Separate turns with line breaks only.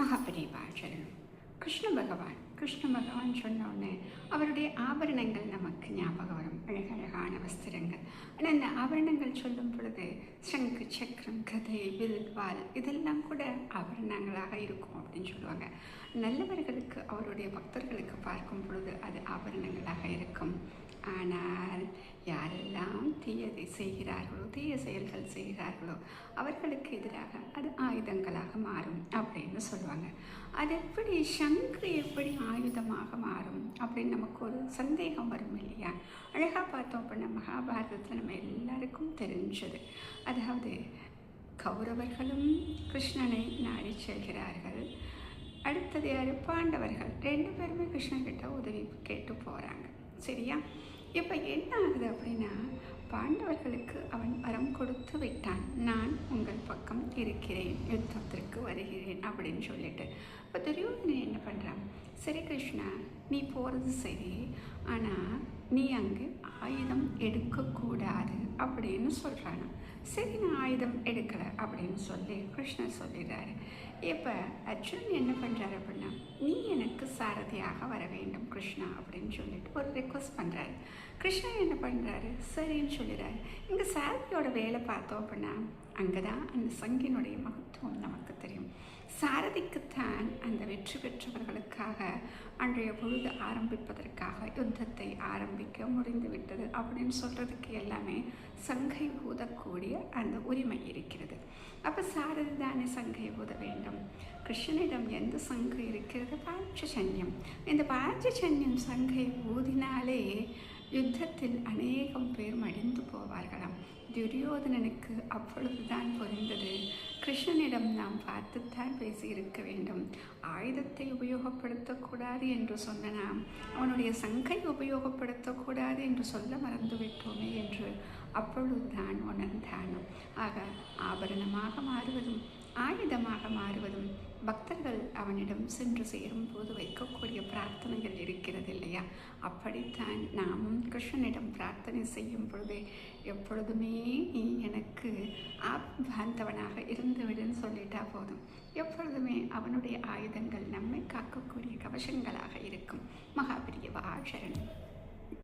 மகாபரிவாசரணம். கிருஷ்ண பகவான் சொன்ன உடனே அவருடைய ஆபரணங்கள் நமக்கு ஞாபகம் வரும். அழகழகான வஸ்திரங்கள். ஆனால் இந்த ஆபரணங்கள் சொல்லும் பொழுது சங்கு, சக்கரம், கதை, வில், வால் இதெல்லாம் கூட ஆபரணங்களாக இருக்கும் அப்படின்னு சொல்லுவாங்க. நல்லவர்களுக்கு, அவருடைய பக்தர்களுக்கு பார்க்கும் பொழுது அது ஆபரணங்களாக இருக்கும். ஆனால் யாரெல்லாம் தீயதை செய்கிறார்களோ, தீய செயல்கள் செய்கிறார்களோ அவர்களுக்கு எதிராக அது ஆயுதங்களாக மாறும் அப்படின்னு சொல்லுவாங்க. அது எப்படி, சங்கு எப்படி ஆயுதமாக மாறும் அப்படின்னு நமக்கு ஒரு சந்தேகம் வரும் இல்லையா? அழகாக பார்த்தோம் அப்படின்னா மகாபாரதத்தில் நம்ம எல்லாருக்கும் தெரிஞ்சது. அதாவது கௌரவர்களும் கிருஷ்ணனை நாடி செல்கிறார்கள். அடுத்தது யார்? பாண்டவர்கள் 2 பேருமே கிருஷ்ணன்கிட்ட உதவி கேட்டு போகிறாங்க. சரியா? இப்போ என்ன ஆகுது அப்படின்னா, பாண்டவர்களுக்கு அவன் வரம் கொடுத்து விட்டான். நான் உங்கள் பக்கம் இருக்கிறேன், யுத்தத்திற்கு வருகிறேன் அப்படின்னு சொல்லிட்டு. இப்போ துரியோதனன் என்ன பண்ணுறான்? சரி கிருஷ்ணா, நீ போகிறது சரி, ஆனால் நீ அங்கே ஆயுதம் எடுக்கக்கூடாது அப்படின்னு சொல்கிறானா. சரி, நான் ஆயுதம் எடுக்கலை அப்படின்னு சொல்லி கிருஷ்ணர் சொல்லிடுறாரு. இப்போ அர்ஜுன் என்ன பண்ணுறாரு அப்படின்னா, நீ எனக்கு சாரதியாக வர வேண்டும் கிருஷ்ணா அப்படின்னு சொல்லிட்டு ஒரு ரெக்வஸ்ட் பண்ணுறாரு. கிருஷ்ணன் என்ன பண்ணுறாரு? சரின்னு சொல்லிடுறாரு. இங்கே சாரதியோட வேலை பார்த்தோம் அப்படின்னா, அங்கே தான் அந்த சங்கினுடைய மகத்துவம் நமக்கு தெரியும். சாரதிக்குத்தான் அந்த வெற்றி பெற்றவர்களுக்காக அன்றைய பொழுது ஆரம்பிப்பதற்காக யுத்தத்தை ஆரம்பிக்க முடிந்து விட்டது அப்படின்னு சொல்கிறதுக்கு எல்லாமே சங்கை ஊதக்கூடிய அந்த உரிமை இருக்கிறது. அப்போ சாரதி தானே சங்கை ஊத வேண்டும். கிருஷ்ணனிடம் எந்த சங்கு இருக்கிறது? பாஞ்சஜன்யம். இந்த பாஞ்சஜன்யம் சங்கை ஊதினாலே யுத்தத்தில் அநேகம் பேர் மடிந்து போவார்களாம். துரியோதனனுக்கு அப்பொழுதுதான் புரிந்தது, கிருஷ்ணனிடம் நாம் பார்த்துத்தான் பேசியிருக்க வேண்டும். ஆயுதத்தை உபயோகப்படுத்தக்கூடாது என்று சொன்ன நாம் அவனுடைய சங்கை உபயோகப்படுத்தக்கூடாது என்று சொல்ல மறந்துவிட்டோமே என்று அப்பொழுதுதான் உணர்ந்தான். ஆக ஆபரணமாக மாறுவதும் ஆயுதமாக மாறுவதும் பக்தர்கள் அவனிடம் சென்று சேரும் போது வைக்கக்கூடிய பிரார்த்தனைகள் இருக்கிறது இல்லையா? அப்படித்தான் நாமும் கிருஷ்ணனிடம் பிரார்த்தனை செய்யும் பொழுது எப்பொழுதுமே நீ எனக்கு ஆபந்தவனாக இருந்துவிடுன்னு சொல்லிட்டா போதும். எப்பொழுதுமே அவனுடைய ஆயுதங்கள் நம்மை காக்கக்கூடிய கவசங்களாக இருக்கும். மகாபெரியவா சரணம்.